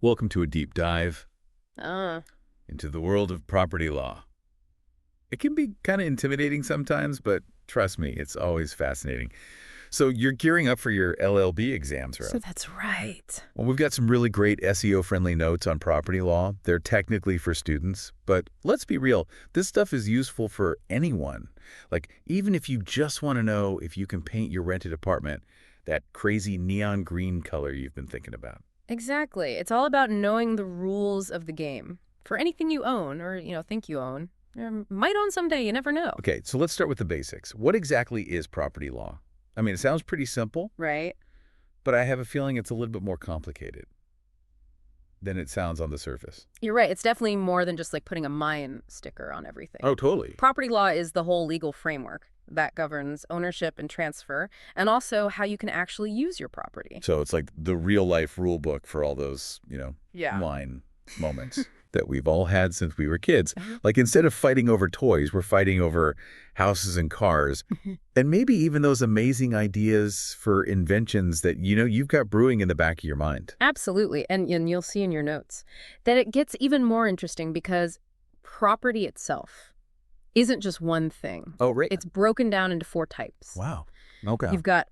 Welcome to a deep dive Uh, into the world of property law. It can be kind of intimidating sometimes, but trust me, it's always fascinating. So you're gearing up for your LLB exams, so right? that's right. Well, we've got some really great SEO-friendly notes on property law. They're technically for students, but let's be real, this stuff is useful for anyone. Like, even if you just want to know if you can paint your rented apartment that crazy neon green color you've been thinking about. Exactly. It's all about knowing the rules of the game. For anything you own or, think you own, or might own someday, you never know. Okay, so let's start with the basics. What exactly is property law? I mean, it sounds pretty simple, Right? but I have a feeling it's a little bit more complicated than it sounds on the surface. You're right. It's definitely more than just like putting a mine sticker on everything. Oh, totally. Property law is the whole legal framework that governs ownership and transfer, and also how you can actually use your property. So it's like the real-life rule book for all those, Yeah. line moments that we've all had since we were kids. Like, instead of fighting over toys, we're fighting over houses and cars, and maybe even those amazing ideas for inventions that, you've got brewing in the back of your mind. Absolutely. And you'll see in your notes that it gets even more interesting because property itself isn't just one thing. Oh, right. It's broken down into four types. Wow. Okay. You've got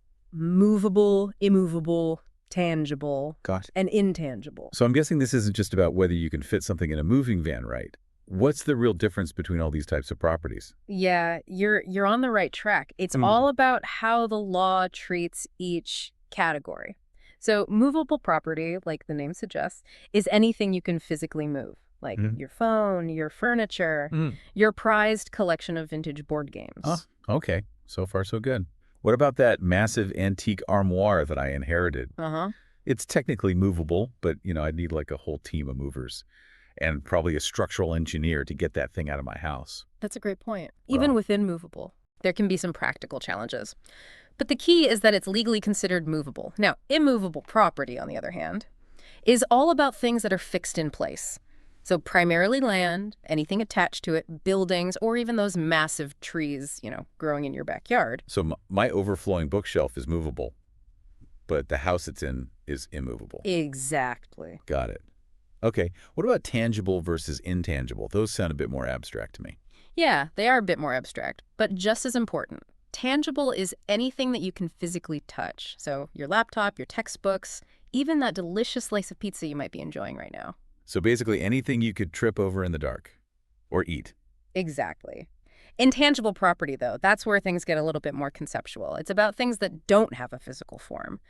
movable, immovable, tangible, Got and intangible. So I'm guessing this isn't just about whether you can fit something in a moving van, right? What's the real difference between all these types of properties? Yeah, you're on the right track. It's Hmm. all about how the law treats each category. So movable property, like the name suggests, is anything you can physically move, like Mhm. your phone, your furniture, your prized collection of vintage board Oh, games. okay. So far, so good. What about that massive antique armoire that I inherited? Uh-huh. It's technically movable, but, I'd need like a whole team of movers and probably a structural engineer to get that thing out of my house. That's a great point. Even Well, within movable, there can be some practical challenges. But the key is that it's legally considered movable. Now, immovable property, on the other hand, is all about things that are fixed in place. So primarily land, anything attached to it, buildings, or even those massive trees, growing in your backyard. so my overflowing bookshelf is movable, but the house it's in is immovable. Exactly. Got it. Okay. What about tangible versus intangible? Those sound a bit more abstract to me. Yeah, they are a bit more abstract, but just as important. Tangible is anything that you can physically touch. So your laptop, your textbooks, even that delicious slice of pizza you might be enjoying right now. So basically anything you could trip over in the dark or eat. Exactly. Intangible property, though, that's where things get a little bit more conceptual. It's about things that don't have a physical form,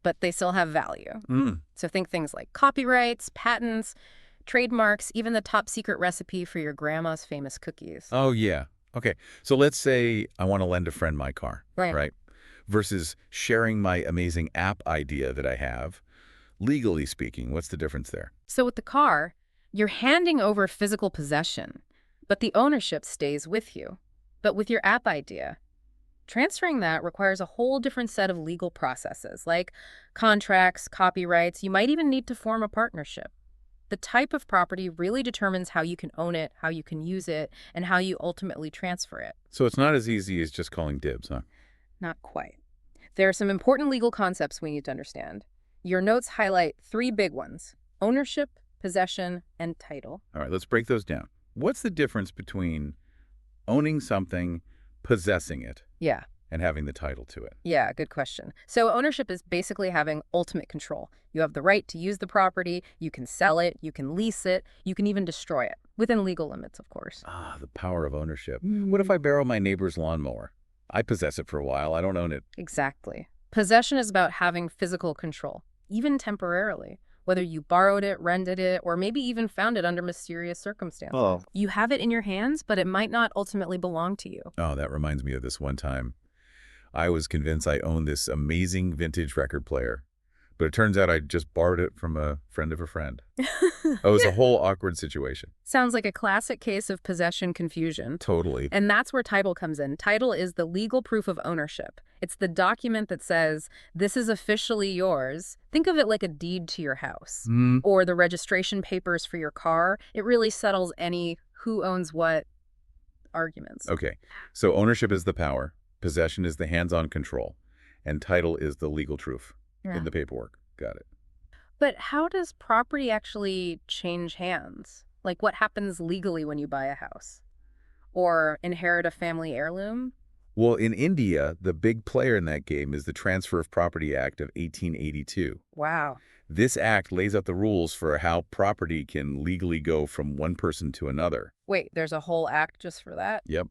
but they still have value. Mm. So think things like copyrights, patents, trademarks, even the top secret recipe for your grandma's famous cookies. Oh, yeah. Okay. So let's say I want to lend a friend my car, Right. right? Versus sharing my amazing app idea that I have. Legally speaking, what's the difference there? So with the car, you're handing over physical possession, but the ownership stays with you. But with your app idea, transferring that requires a whole different set of legal processes, like contracts, copyrights. You might even need to form a partnership. The type of property really determines how you can own it, how you can use it, and how you ultimately transfer it. So it's not as easy as just calling dibs, huh? Not quite. There are some important legal concepts we need to understand. Your notes highlight three big ones: ownership, possession, and title. All right, let's break those down. What's the difference between owning something, possessing it, Yeah. and having the title to it? Yeah, good question. So ownership is basically having ultimate control. You have the right to use the property, you can sell it, you can lease it, you can even destroy it, within legal limits, of course. Ah, the power of ownership. What if I borrow my neighbor's lawnmower? I possess it for a while. I don't own it. Exactly. Possession is about having physical control, even temporarily, whether you borrowed it, rented it, or maybe even found it under mysterious circumstances. Oh. You have it in your hands, but it might not ultimately belong to you. Oh, that reminds me of this one time. I was convinced I owned this amazing vintage record player, but it turns out I just borrowed it from a friend of a friend. It was a whole awkward situation. Sounds like a classic case of possession confusion. Totally. And that's where title comes in. Title is the legal proof of ownership. It's the document that says, this is officially yours. Think of it like a deed to your house Mm. or the registration papers for your car. It really settles any who owns what arguments. Okay, so ownership is the power, possession is the hands-on control, and title is the legal truth Yeah. in the paperwork. Got it. But how does property actually change hands? Like what happens legally when you buy a house? Or inherit a family heirloom? Well, in India, the big player in that game is the Transfer of Property Act of 1882. Wow. This act lays out the rules for how property can legally go from one person to another. Wait, there's a whole act just for that? Yep.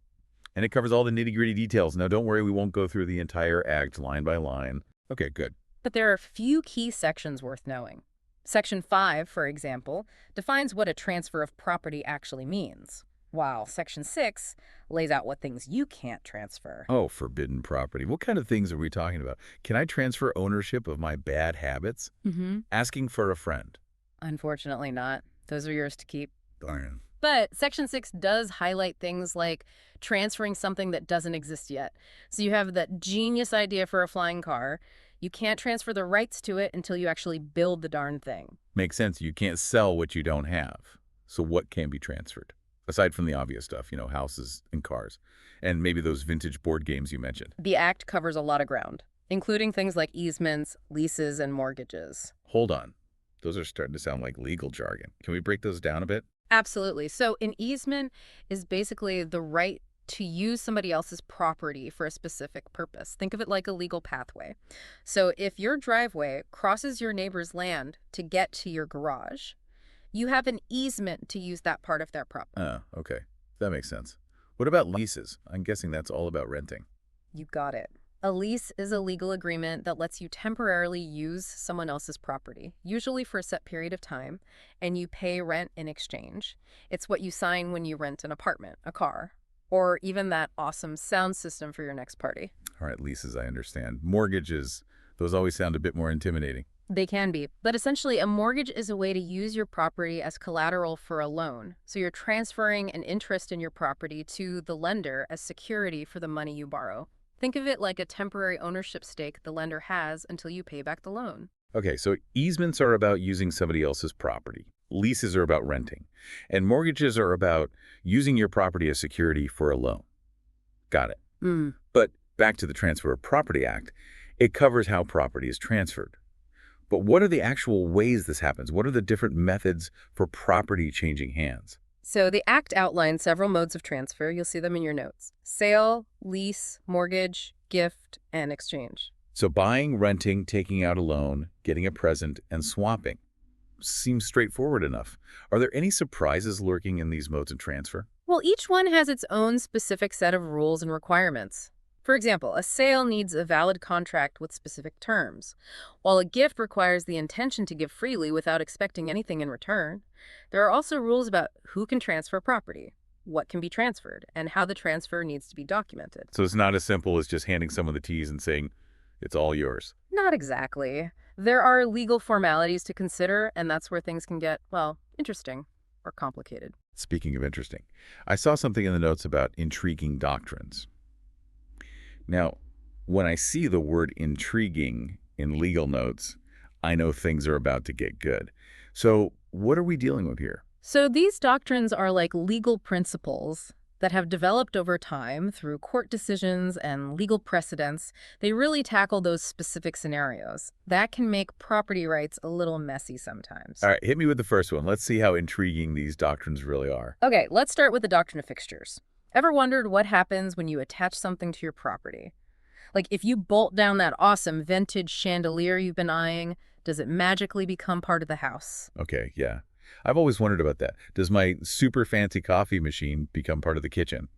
And it covers all the nitty-gritty details. Now, don't worry, we won't go through the entire act line by line. Okay, good. But there are a few key sections worth knowing. Section 5, for example, defines what a transfer of property actually means, while Section 6 lays out what things you can't transfer. Oh, forbidden property. What kind of things are we talking about? Can I transfer ownership of my bad habits? Mm-hmm. Asking for a friend. Unfortunately not. Those are yours to keep. Darn. But Section 6 does highlight things like transferring something that doesn't exist yet. So you have that genius idea for a flying car. You can't transfer the rights to it until you actually build the darn thing. Makes sense. You can't sell what you don't have. So what can be transferred? Aside from the obvious stuff, houses and cars. And maybe those vintage board games you mentioned. The Act covers a lot of ground, including things like easements, leases, and mortgages. Hold on. Those are starting to sound like legal jargon. Can we break those down a bit? Absolutely. So an easement is basically the right to use somebody else's property for a specific purpose. Think of it like a legal pathway. So if your driveway crosses your neighbor's land to get to your garage, you have an easement to use that part of their property. Oh, okay. That makes sense. What about leases? I'm guessing that's all about renting. You got it. A lease is a legal agreement that lets you temporarily use someone else's property, usually for a set period of time, and you pay rent in exchange. It's what you sign when you rent an apartment, a car, or even that awesome sound system for your next party. All right, leases, I understand. Mortgages, those always sound a bit more intimidating. They can be, but essentially a mortgage is a way to use your property as collateral for a loan. So you're transferring an interest in your property to the lender as security for the money you borrow. Think of it like a temporary ownership stake the lender has until you pay back the loan. Okay, so easements are about using somebody else's property. Leases are about renting. And mortgages are about using your property as security for a loan. Got it. Mm. But back to the Transfer of Property Act, it covers how property is transferred. But what are the actual ways this happens? What are the different methods for property changing hands? So the Act outlines several modes of transfer. You'll see them in your notes: sale, lease, mortgage, gift, and exchange. So buying, renting, taking out a loan, getting a present, and swapping seems straightforward enough. Are there any surprises lurking in these modes of transfer? Well, each one has its own specific set of rules and requirements. For example, a sale needs a valid contract with specific terms, while a gift requires the intention to give freely without expecting anything in return. There are also rules about who can transfer property, what can be transferred, and how the transfer needs to be documented. So it's not as simple as just handing someone the keys and saying, it's all yours. Not exactly. There are legal formalities to consider, and that's where things can get, well, interesting or complicated. Speaking of interesting, I saw something in the notes about intriguing doctrines. Now, when I see the word intriguing in legal notes, I know things are about to get good. So what are we dealing with here? So these doctrines are like legal principles that have developed over time through court decisions and legal precedents. They really tackle those specific scenarios. That can make property rights a little messy sometimes. All right, hit me with the first one. Let's see how intriguing these doctrines really are. Okay, let's start with the doctrine of fixtures. Ever wondered what happens when you attach something to your property? Like if you bolt down that awesome vintage chandelier you've been eyeing, does it magically become part of the house? Okay, yeah. I've always wondered about that. Does my super fancy coffee machine become part of the kitchen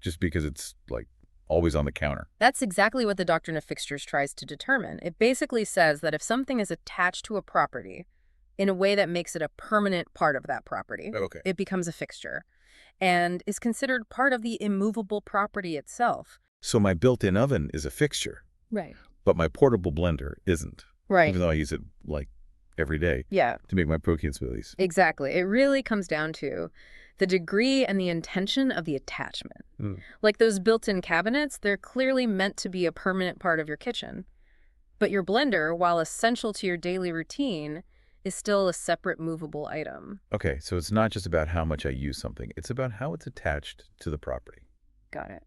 just because it's, like, always on the counter? That's exactly what the doctrine of fixtures tries to determine. It basically says that if something is attached to a property in a way that makes it a permanent part of that property, Okay. it becomes a fixture and is considered part of the immovable property itself. So my built-in oven is a fixture, Right. but my portable blender isn't, Right. even though I use it, like, every day Yeah, to make my protein smoothies. exactly. It really comes down to the degree and the intention of the attachment. Like those built-in cabinets, they're clearly meant to be a permanent part of your kitchen. But your blender, while essential to your daily routine, is still a separate movable item. Okay, so it's not just about how much I use something. It's about how it's attached to the property. Got it.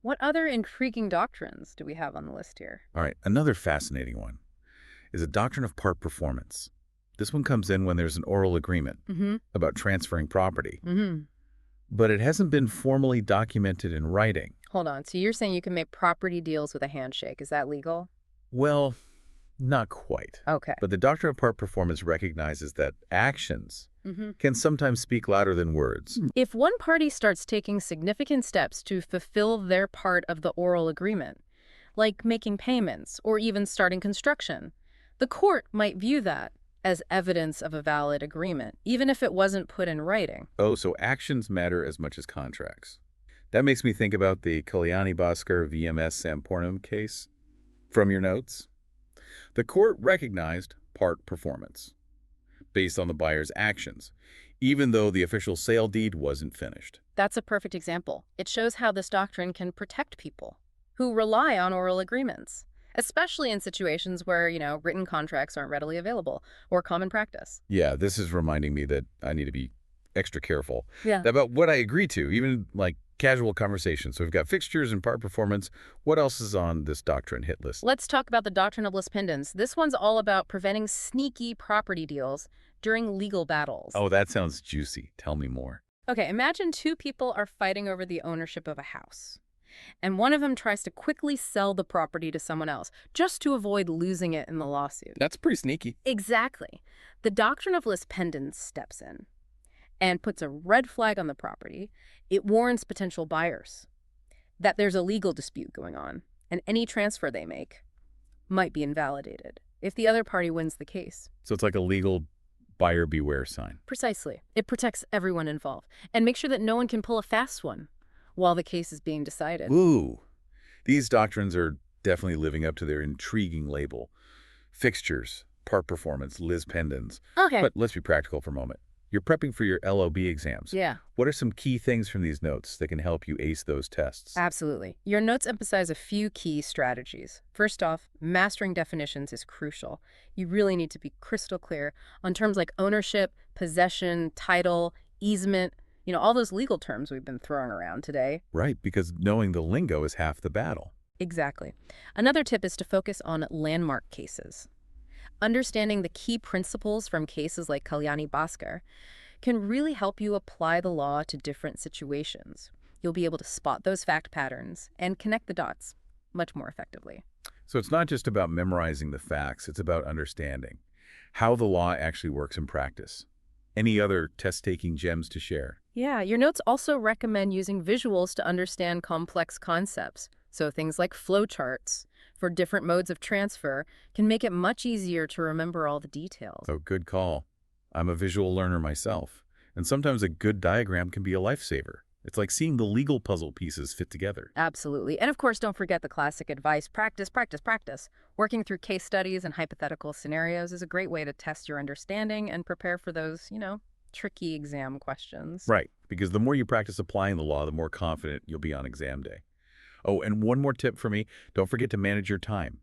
What other intriguing doctrines do we have on the list here? All right, another fascinating one is a doctrine of part performance. This one comes in when there's an oral agreement Mm-hmm. about transferring property, Mm-hmm. but it hasn't been formally documented in writing. Hold on. So you're saying you can make property deals with a handshake. Is that legal? Well, not quite. Okay. But the doctrine of part performance recognizes that actions Mm-hmm. can sometimes speak louder than words. If one party starts taking significant steps to fulfill their part of the oral agreement, like making payments or even starting construction, the court might view that as evidence of a valid agreement, even if it wasn't put in writing. Oh, so actions matter as much as contracts. That makes me think about the Kalyani Bhaskar VMS Sampornam case from your notes. The court recognized part performance based on the buyer's actions, even though the official sale deed wasn't finished. That's a perfect example. It shows how this doctrine can protect people who rely on oral agreements, especially in situations where, written contracts aren't readily available or common practice. Yeah, this is reminding me that I need to be extra careful Yeah. about what I agree to, even like casual conversations. So we've got fixtures and part performance. What else is on this doctrine hit list? Let's talk about the doctrine of lis pendens. This one's all about preventing sneaky property deals during legal battles. Oh, that sounds juicy. Tell me more. Okay, imagine two people are fighting over the ownership of a house, and one of them tries to quickly sell the property to someone else just to avoid losing it in the lawsuit. That's pretty sneaky. Exactly. The doctrine of lis pendens steps in and puts a red flag on the property. It warns potential buyers that there's a legal dispute going on, and any transfer they make might be invalidated if the other party wins the case. So it's like a legal buyer beware sign. Precisely. It protects everyone involved and makes sure that no one can pull a fast one while the case is being decided. Ooh, these doctrines are definitely living up to their intriguing label. Fixtures, part performance, lis pendens. Okay. But let's be practical for a moment. You're prepping for your LOB exams. Yeah, What are some key things from these notes that can help you ace those tests? absolutely. Your notes emphasize a few key strategies. First off, mastering definitions is crucial. You really need to be crystal clear on terms like ownership, possession, title, easement, all those legal terms we've been throwing around today. Right, because knowing the lingo is half the battle. Exactly. Another tip is to focus on landmark cases. Understanding the key principles from cases like Kalyani Bhaskar can really help you apply the law to different situations. You'll be able to spot those fact patterns and connect the dots much more effectively. So it's not just about memorizing the facts, it's about understanding how the law actually works in practice. Any other test-taking gems to share? Yeah, your notes also recommend using visuals to understand complex concepts. So things like flowcharts for different modes of transfer can make it much easier to remember all the details. Oh, good call. I'm a visual learner myself, and sometimes a good diagram can be a lifesaver. It's like seeing the legal puzzle pieces fit together. Absolutely. And of course, don't forget the classic advice, practice, practice, practice. Working through case studies and hypothetical scenarios is a great way to test your understanding and prepare for those, tricky exam questions. Right, because the more you practice applying the law, the more confident you'll be on exam day. Oh, and one more tip for me, don't forget to manage your time.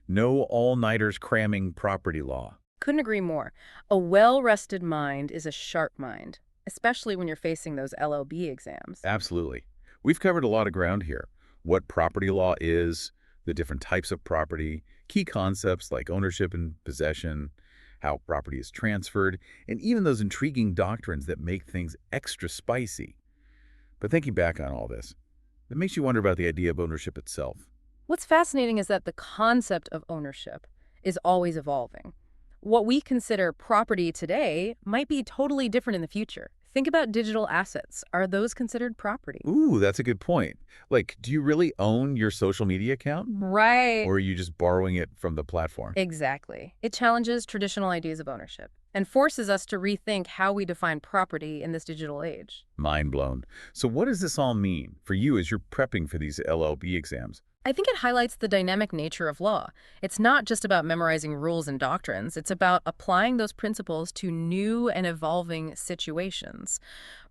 No all-nighters cramming property law. Couldn't agree more. A well-rested mind is a sharp mind, especially when you're facing those LOB exams. Absolutely. We've covered a lot of ground here. What property law is, the different types of property, key concepts like ownership and possession, how property is transferred, and even those intriguing doctrines that make things extra spicy. But thinking back on all this, it makes you wonder about the idea of ownership itself. What's fascinating is that the concept of ownership is always evolving. What we consider property today might be totally different in the future. Think about digital assets. Are those considered property? Ooh, that's a good point. Like, do you really own your social media account? Right. Or are you just borrowing it from the platform? Exactly. It challenges traditional ideas of ownership and forces us to rethink how we define property in this digital age. Mind blown. So what does this all mean for you as you're prepping for these LLB exams? I think it highlights the dynamic nature of law. It's not just about memorizing rules and doctrines. It's about applying those principles to new and evolving situations.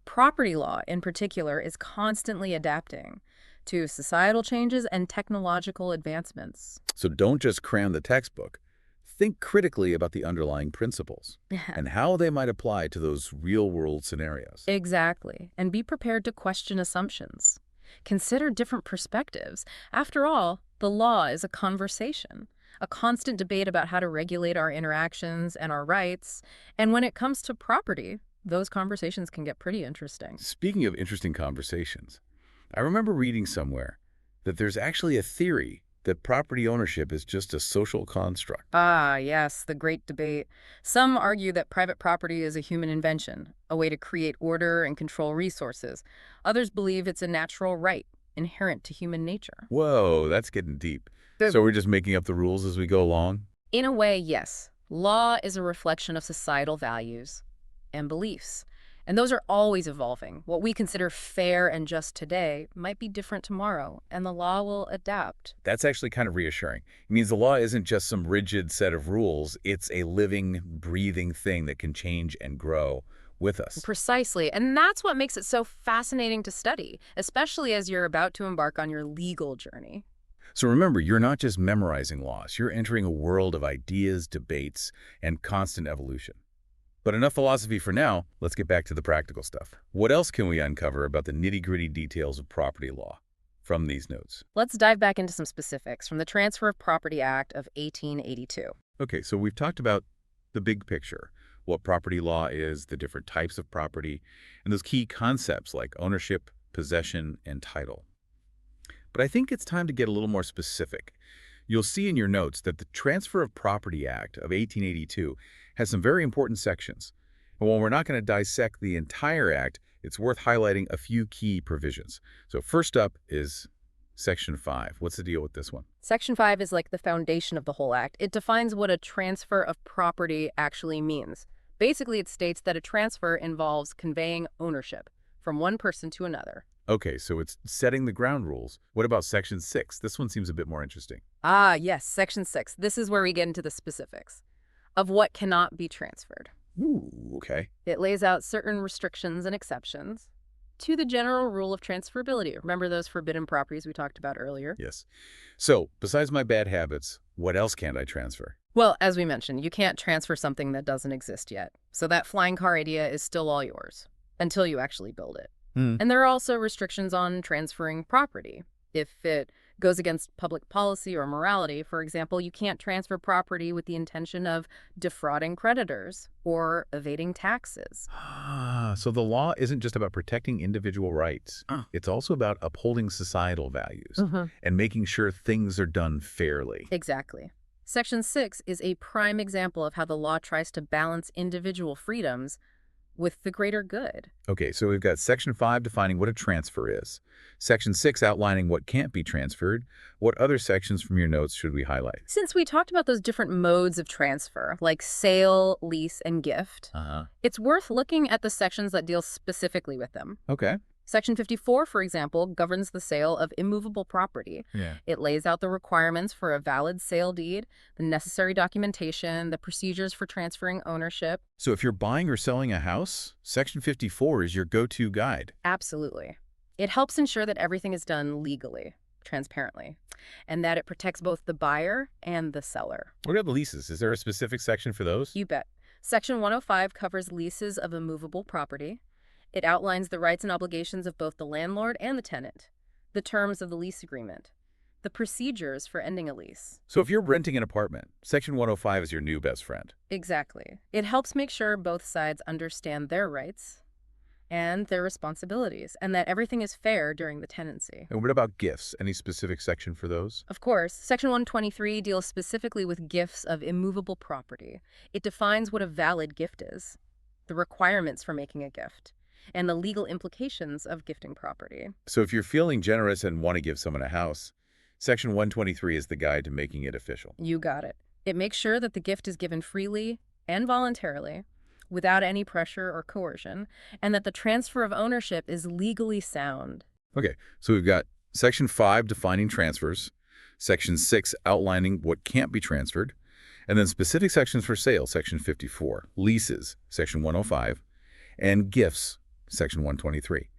Property law, in particular, is constantly adapting to societal changes and technological advancements. So don't just cram the textbook. Think critically about the underlying principles and how they might apply to those real-world scenarios. Exactly. And be prepared to question assumptions. Consider different perspectives. After all, the law is a conversation. a constant debate about how to regulate our interactions and our rights. And when it comes to property, those conversations can get pretty interesting. Speaking of interesting conversations, I remember reading somewhere that there's actually a theory that property ownership is just a social construct. Ah, yes, the great debate. Some argue that private property is a human invention, a way to create order and control resources. Others believe it's a natural right, inherent to human nature. Whoa, that's getting deep. The So we're just making up the rules as we go along? In a way, yes. Law is a reflection of societal values and beliefs. And those are always evolving. What we consider fair and just today might be different tomorrow, and the law will adapt. That's actually kind of reassuring. It means the law isn't just some rigid set of rules. It's a living, breathing thing that can change and grow with us. Precisely. And that's what makes it so fascinating to study, especially as you're about to embark on your legal journey. So remember, you're not just memorizing laws. You're entering a world of ideas, debates, and constant evolution. But enough philosophy for now. Let's get back to the practical stuff. What else can we uncover about the nitty-gritty details of property law from these notes? Let's dive back into some specifics from the Transfer of Property Act of 1882. Okay, so we've talked about the big picture, what property law is, the different types of property, and those key concepts like ownership, possession, and title. But I think it's time to get a little more specific. You'll see in your notes that the Transfer of Property Act of 1882 has some very important sections. And while we're not going to dissect the entire act, it's worth highlighting a few key provisions. So first up is Section 5. What's the deal with this one? Section 5 is like the foundation of the whole act. It defines what a transfer of property actually means. Basically, it states that a transfer involves conveying ownership from one person to another. Okay, so it's setting the ground rules. What about Section 6? This one seems a bit more interesting. Ah, yes, Section 6. This is where we get into the specifics of what cannot be transferred. Ooh, okay. It lays out certain restrictions and exceptions to the general rule of transferability. Remember those forbidden properties we talked about earlier? Yes. So, besides my bad habits, what else can't I transfer? Well, as we mentioned, you can't transfer something that doesn't exist yet. So that flying car idea is still all yours until you actually build it. And there are also restrictions on transferring property. If it goes against public policy or morality, for example, you can't transfer property with the intention of defrauding creditors or evading taxes. So the law isn't just about protecting individual rights. It's also about upholding societal values and making sure things are done fairly. Exactly. Section 6 is a prime example of how the law tries to balance individual freedoms with the greater good. Okay, so we've got Section 5 defining what a transfer is, Section 6 outlining what can't be transferred. What other sections from your notes should we highlight? Since we talked about those different modes of transfer, like sale, lease, and gift, it's worth looking at the sections that deal specifically with them. Okay. Section 54, for example, governs the sale of immovable property. Yeah. It lays out the requirements for a valid sale deed, the necessary documentation, the procedures for transferring ownership. So if you're buying or selling a house, Section 54 is your go-to guide. Absolutely. It helps ensure that everything is done legally, transparently, and that it protects both the buyer and the seller. What about the leases? Is there a specific section for those? You bet. Section 105 covers leases of immovable property. It outlines the rights and obligations of both the landlord and the tenant, the terms of the lease agreement, the procedures for ending a lease. So if you're renting an apartment, Section 105 is your new best friend. Exactly. It helps make sure both sides understand their rights and their responsibilities, and that everything is fair during the tenancy. And what about gifts? Any specific section for those? Of course, Section 123 deals specifically with gifts of immovable property. It defines what a valid gift is, the requirements for making a gift, and the legal implications of gifting property. So if you're feeling generous and want to give someone a house, Section 123 is the guide to making it official. You got it. It makes sure that the gift is given freely and voluntarily, without any pressure or coercion, and that the transfer of ownership is legally sound. Okay, so we've got Section 5 defining transfers, Section 6 outlining what can't be transferred, and then specific sections for sale, Section 54, leases, Section 105, and gifts, Section 123.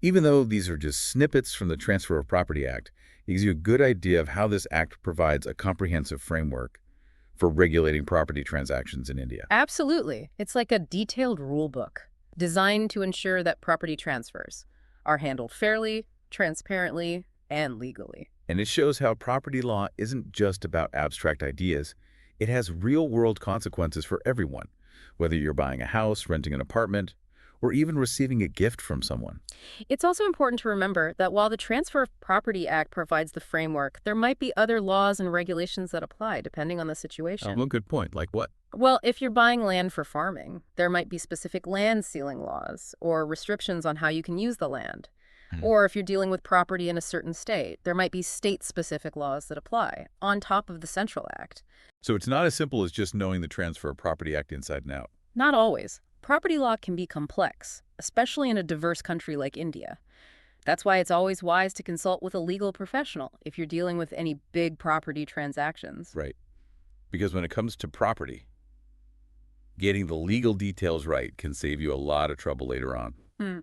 Even though these are just snippets from the Transfer of Property Act, it gives you a good idea of how this act provides a comprehensive framework for regulating property transactions in India. Absolutely. It's like a detailed rule book designed to ensure that property transfers are handled fairly, transparently, and legally. And it shows how property law isn't just about abstract ideas. It has real-world consequences for everyone, whether you're buying a house, renting an apartment, or even receiving a gift from someone. It's also important to remember that while the Transfer of Property Act provides the framework, there might be other laws and regulations that apply depending on the situation. Well, good point. Like what? Well, if you're buying land for farming, there might be specific land ceiling laws or restrictions on how you can use the land. Hmm. Or if you're dealing with property in a certain state, there might be state-specific laws that apply, on top of the Central Act. So it's not as simple as just knowing the Transfer of Property Act inside and out. Not always. Property law can be complex, especially in a diverse country like India. That's why it's always wise to consult with a legal professional if you're dealing with any big property transactions. Right. Because when it comes to property, getting the legal details right can save you a lot of trouble later on. Hmm.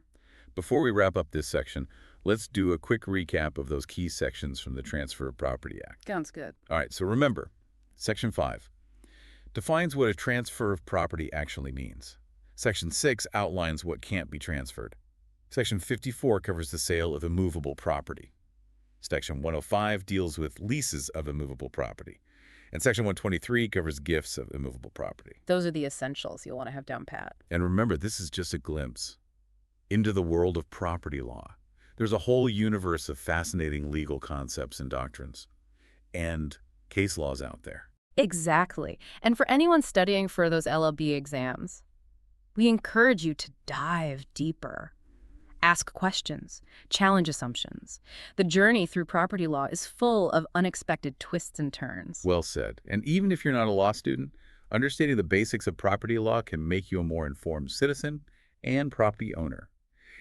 Before we wrap up this section, let's do a quick recap of those key sections from the Transfer of Property Act. Sounds good. All right, so remember, Section 5 defines what a transfer of property actually means. Section 6 outlines what can't be transferred. Section 54 covers the sale of immovable property. Section 105 deals with leases of immovable property. And Section 123 covers gifts of immovable property. Those are the essentials you'll want to have down pat. And remember, this is just a glimpse into the world of property law. There's a whole universe of fascinating legal concepts and doctrines and case laws out there. Exactly. And for anyone studying for those LLB exams, we encourage you to dive deeper. Ask questions, challenge assumptions. The journey through property law is full of unexpected twists and turns. Well said. And even if you're not a law student, understanding the basics of property law can make you a more informed citizen and property owner.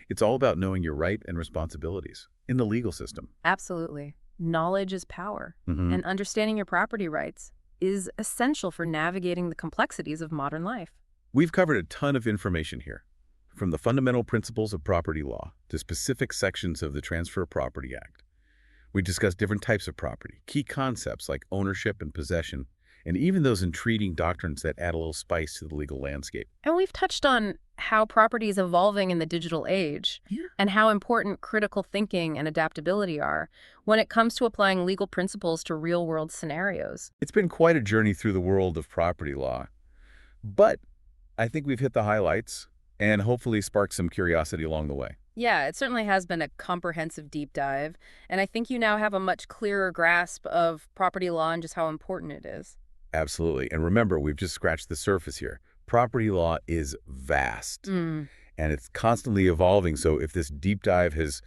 It's all about knowing your rights and responsibilities in the legal system. Absolutely. Knowledge is power, Mm-hmm. and understanding your property rights is essential for navigating the complexities of modern life. We've covered a ton of information here, from the fundamental principles of property law to specific sections of the Transfer of Property Act. We discussed different types of property, key concepts like ownership and possession, and even those intriguing doctrines that add a little spice to the legal landscape. And we've touched on how property is evolving in the digital age, and how important critical thinking and adaptability are when it comes to applying legal principles to real-world scenarios. It's been quite a journey through the world of property law, but I think we've hit the highlights and hopefully sparked some curiosity along the way. Yeah, it certainly has been a comprehensive deep dive, and I think you now have a much clearer grasp of property law and just how important it is. Absolutely. And remember, we've just scratched the surface here. Property law is vast and it's constantly evolving. So if this deep dive has,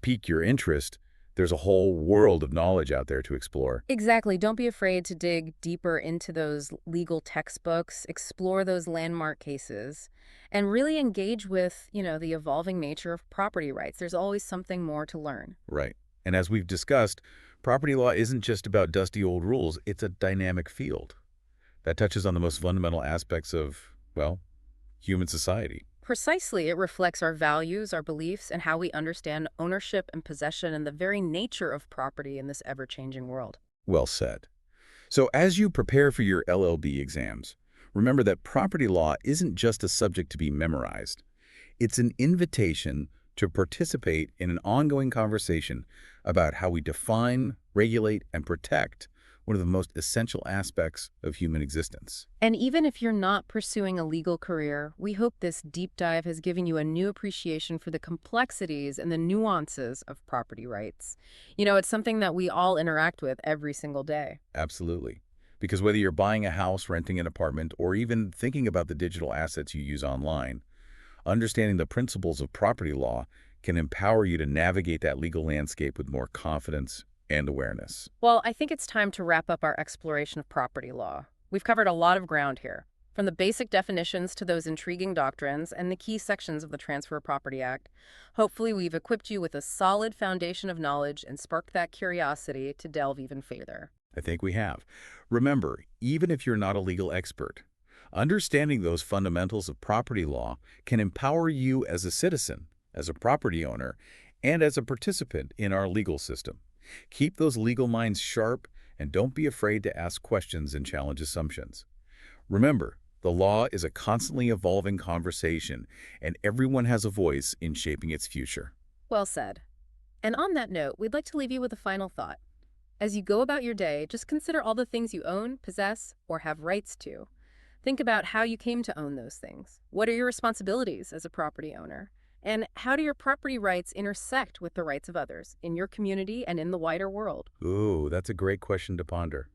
piqued your interest, there's a whole world of knowledge out there to explore. Exactly. Don't be afraid to dig deeper into those legal textbooks, explore those landmark cases, and really engage with, the evolving nature of property rights. There's always something more to learn. Right. And as we've discussed, property law isn't just about dusty old rules. It's a dynamic field that touches on the most fundamental aspects of, human society. Precisely, it reflects our values, our beliefs, and how we understand ownership and possession and the very nature of property in this ever-changing world. Well said. So as you prepare for your LLB exams, remember that property law isn't just a subject to be memorized. It's an invitation to participate in an ongoing conversation about how we define, regulate, and protect one of the most essential aspects of human existence. And even if you're not pursuing a legal career, we hope this deep dive has given you a new appreciation for the complexities and the nuances of property rights. It's something that we all interact with every single day. Absolutely. Because whether you're buying a house, renting an apartment, or even thinking about the digital assets you use online, understanding the principles of property law can empower you to navigate that legal landscape with more confidence and awareness. Well, I think it's time to wrap up our exploration of property law. We've covered a lot of ground here, from the basic definitions to those intriguing doctrines and the key sections of the Transfer of Property Act. Hopefully, we've equipped you with a solid foundation of knowledge and sparked that curiosity to delve even further. I think we have. Remember, even if you're not a legal expert, understanding those fundamentals of property law can empower you as a citizen, as a property owner, and as a participant in our legal system. Keep those legal minds sharp and don't be afraid to ask questions and challenge assumptions. Remember, the law is a constantly evolving conversation, and everyone has a voice in shaping its future. Well said. And on that note, we'd like to leave you with a final thought. As you go about your day, just consider all the things you own, possess, or have rights to. Think about how you came to own those things. What are your responsibilities as a property owner? And how do your property rights intersect with the rights of others in your community and in the wider world? Ooh, that's a great question to ponder.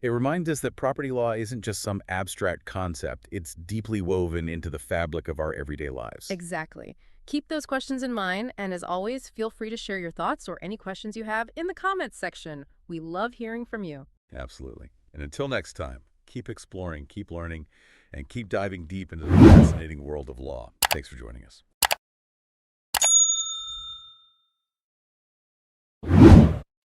It reminds us that property law isn't just some abstract concept. It's deeply woven into the fabric of our everyday lives. Exactly. Keep those questions in mind, and as always, feel free to share your thoughts or any questions you have in the comments section. We love hearing from you. Absolutely. And until next time, keep exploring, keep learning, and keep diving deep into the fascinating world of law. Thanks for joining us.